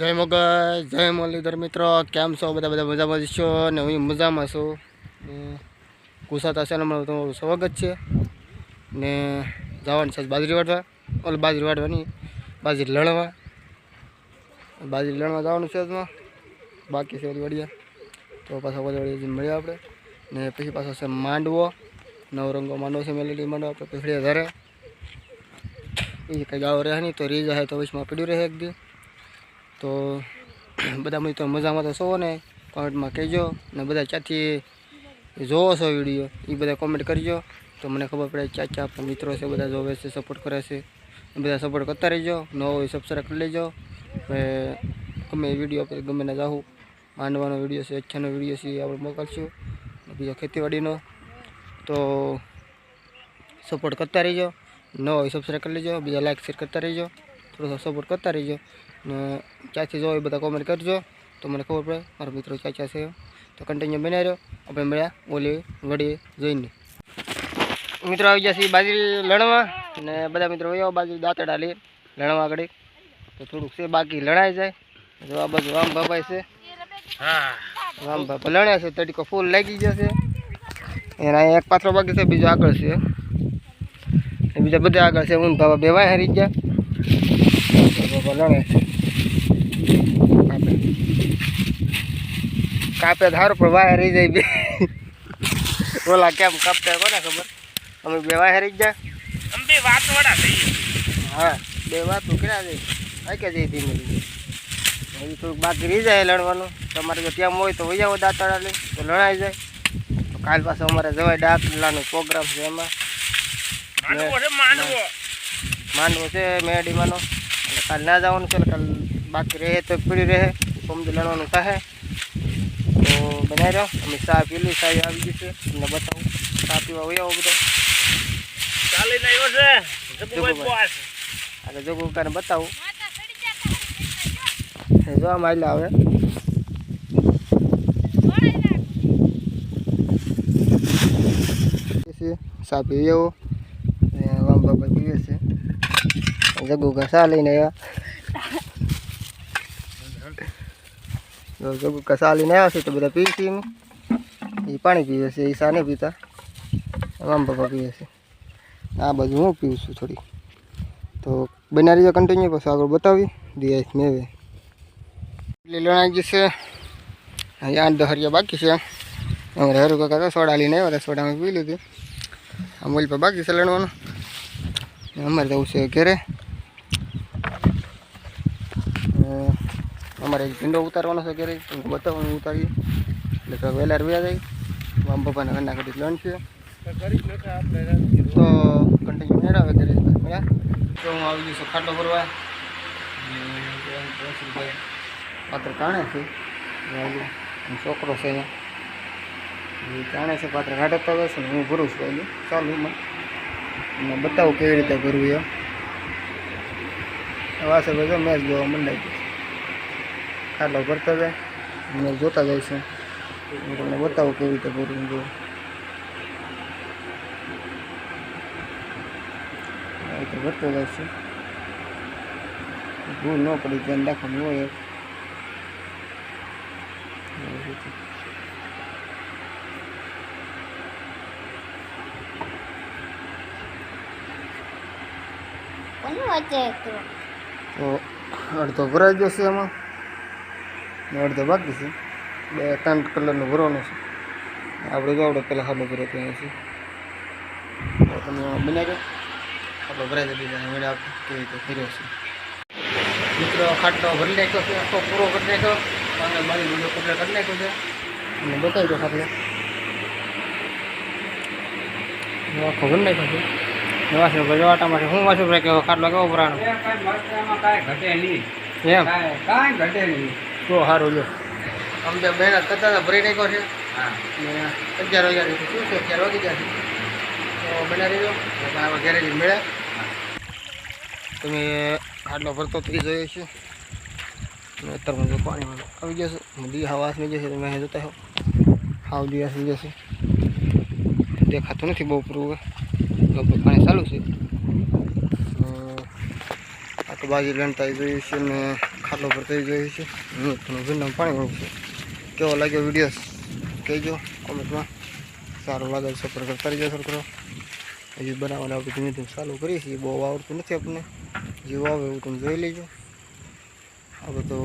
જય મગજ જય મુરલીધર મિત્રો, કેમ છો? બધા મજામાં છો ને? હું મજામાં છું. કુસાતા ચેનલમાં તમારું સ્વાગત છે ને. જવાનું છે બાજરી વાટવા, બાજરી વાટવાની, બાજરી લણવા જવાનું છે. બાકી છે વડિયા, તો પાછા વડિયા મળ્યા આપણે. ને પછી પાછો છે માંડવો, નવરંગો માંડવો છે, મેલેડી માંડવો આપણે પીફળીયા ધરે. એ કંઈ ગાળો રહે નહીં તો રીજ જાય તો વચમાં પીડ્યું રહે એક દી. તો બધા મિત્રો મજામાં તો છો ને? કોમેન્ટમાં કહેજો ને. બધા ક્યાંથી જોવો છો વિડીયો એ બધા કોમેન્ટ કરજો, તો મને ખબર પડે ક્યાં આપણા મિત્રો છે બધા જોવે છે, સપોર્ટ કરે છે. બધા સપોર્ટ કરતા રહેજો. નવો હોય સબસ્ક્રાઈબ કરી લેજો. હવે ગમે વિડીયો આપણે ગમે ના જાઉં, માંડવાનો વિડીયો છે, અચ્છાનો વિડીયો છે એ આપણે મોકલશું. બીજો ખેતીવાડીનો તો સપોર્ટ કરતા રહીજો. નવો હોય સબસ્ક્રાઈબ કરી લેજો. બીજા લાઈક શેર કરતા રહીજો. થોડો સપોર્ટ કરતા રહીજો ને. ક્યાંથી જો એ બધા કોમેન્ટ કરજો તો મને ખબર પડે મારા મિત્રો ક્યાં છે. તો કન્ટિન્યુ બનાવી રહ્યો. આપણે મળ્યા ઓલી વડી જોઈને. મિત્રો આવી જશે બાજરી લણવા ને. બધા મિત્રો આવ્યો બાજરી દાંતડા લે લણવા આગળ. તો થોડુંક છે બાકી લણાઈ જાય. જો આ બાજુ રામ બાબાઈ છે. રામ બાબા લણ્યા છે, તડકો ફૂલ લાગી જશે. એના એક પાથરો બાકી છે, બીજો આગળ છે, બીજા બધા આગળ છે. હું બાબા બે વાય હરી ગયા. બાબા લણે છે. કાપે ધારો પણ વાય હરી જાય બે. ઓલા કેમ કાપતા કોને ખબર. અમે બે વાય હરી ગયા. હા, બે વાતો કર્યા જાય. આઈ કે જઈ ધીમે ધીમે. હજી થોડુંક બાકી રહી જાય લણવાનું. તમારે જો ત્યાં હોય તો વહી આવો દાંતડા લઈ, તો લણાઈ જાય. તો કાલ પાછો અમારે જવાય દાંતડાનો પ્રોગ્રામ છે. એમાં માંડવો છે મેડીમાંનો. એટલે કાલ ના જવાનું છે. કાલ બાકી રહે તો પીડી રહે. સમજી લણવાનું થાય. તો બનાવી રહ્યો. અમે ચા પીલી, ચા આવી ગઈ છે. તમને બતાવું. ચા પીવા વહી આવો બધો. એટલે જોગુકાને બતાવું. જો આમાં એટલે આવે ચા પીવી આવો. વામ બાબા પીવે છે. જગુકા ચા લઈને આવ્યા. જગુકા ચા લઈને આવ્યા છે તો બધા પીવી છે. એ પાણી પીવે છે, એ ચા નહીં પીતા. વામ બાબા પીવે છે. આ બાજુ હું પીવું છું થોડી. તો બના રહીજો કન્ટિન્યુ, પછી આગળ બતાવી દે મેવે. એટલી લણાઈ જશે. અહીંયા 8-10 હરિયા બાકી છે. અમારે હરું કાકા તો સોડા લઈને આવ્યા હતા, સોડામાં પી લીધી. આ મોલ પર બાકી છે લણવાનું. અમારે જવું છે ઘરે. અમારે ભીંડો ઉતારવાનો છે ઘરે, બતાવવાનું ઉતારીએ એટલે વહેલા વ્યા જાય. આમ પપ્પાના ઘરના ઘડી લણ છે તો કન્ટિન્યુ મેળવે ઘરે મળ્યા. તો હું આવી જઈશું ખાટલો ભરવા. પાત્ર કાણે છે, છોકરો છે અહીંયા કાણે છે. પાત્ર કાઢતા જશે ને હું ભરું છું. એટલે ચાલુ એમાં અને બતાવું કેવી રીતે ભરવું એમ. વાસે બધો મેચ જોવા મંડાઈ ગયો. ખાટલો ભરતા જાય, મેચ જોતા જાય છે. હું તમને બતાવું કેવી રીતે ભરવું. જો ભરતો જાય છે. ભૂલ ન પડી ધ્યાન રાખવાનું હોય. તો અડધો ભરાઈ જશે એમાં ને અડધો બાકી છે. 2-3 કલરનો ભરવાનો છે. આપણે જો આપણે પહેલાં ખાડો ભરો ત્યાં છે. તમે બનાવી ખાડો ભરાઈ જાય. બીજા મેળે આપણે કેવી રીતે ફર્યો છે. મિત્રો ખાટલો ભરી નાખ્યો છે, આખો પૂરો કરી નાખ્યો. આગળ બાજુ બધો કપડા કરી નાખ્યો છે અને બતાવી દો ખાટલો આખો ભરી નાખ્યો છે. વાસણ ભરવાટા માટે હું વાસણ ભરે કેવો ખાટલો કેવો ભરાણો એમ કાંઈ ઘટે નહીં. તો સારું લો. અમને મહેનત કરતા હતા, ભરી નાખ્યો છે. 11 વાગ્યા શું છે, 11 વાગી ગયા છે. તો બનાવી દો ઘરે જ મળ્યા. તમે ખાટલો ભરતો થઈ જોઈએ છે. અત્યારમાં જો પાણીમાં આવી જશે. દી હવાસ નહીં જશે. તમે અહીં જોતા હો હાવ દિવસ થઈ જશે. દેખાતું નથી બહુ પૂરું. પાણી ચાલુ છે. આ તો બાજુ લણતા જોઈએ છે ને ખાટલો પર થઈ ગયું છે. ભીંડા પાણી મળ્યું છે. કેવો લાગ્યો વિડીયો કહેજો કોમેન્ટમાં. સારો લાગે સપોર્ટ કરતા રહીજો સરખો. હજી બનાવવાનું આપણે ધીમે ધીમે ચાલુ કરીએ છીએ. બહુ આવડતું નથી આપણને. જેવું આવે એવું તમે જોઈ લેજો. આપણે તો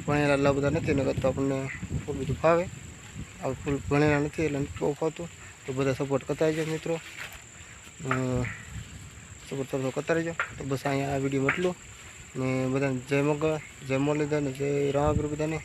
ભણેલા એટલા બધા નથી ને તો આપણને ફૂલ બધું ફાવે. આપણે ફૂલ ભણેલા નથી એટલે નથી બહુ ફાવતું. તો બધા સપોર્ટ કરતા રહેજો મિત્રો. સપોર્ટ કરતા રહેજો. તો બસ અહીંયા આ વિડીયોમાં એટલું. ને બધાને જય મંગળ, જય મુરલીધર ને જય રામાપીર બધાને.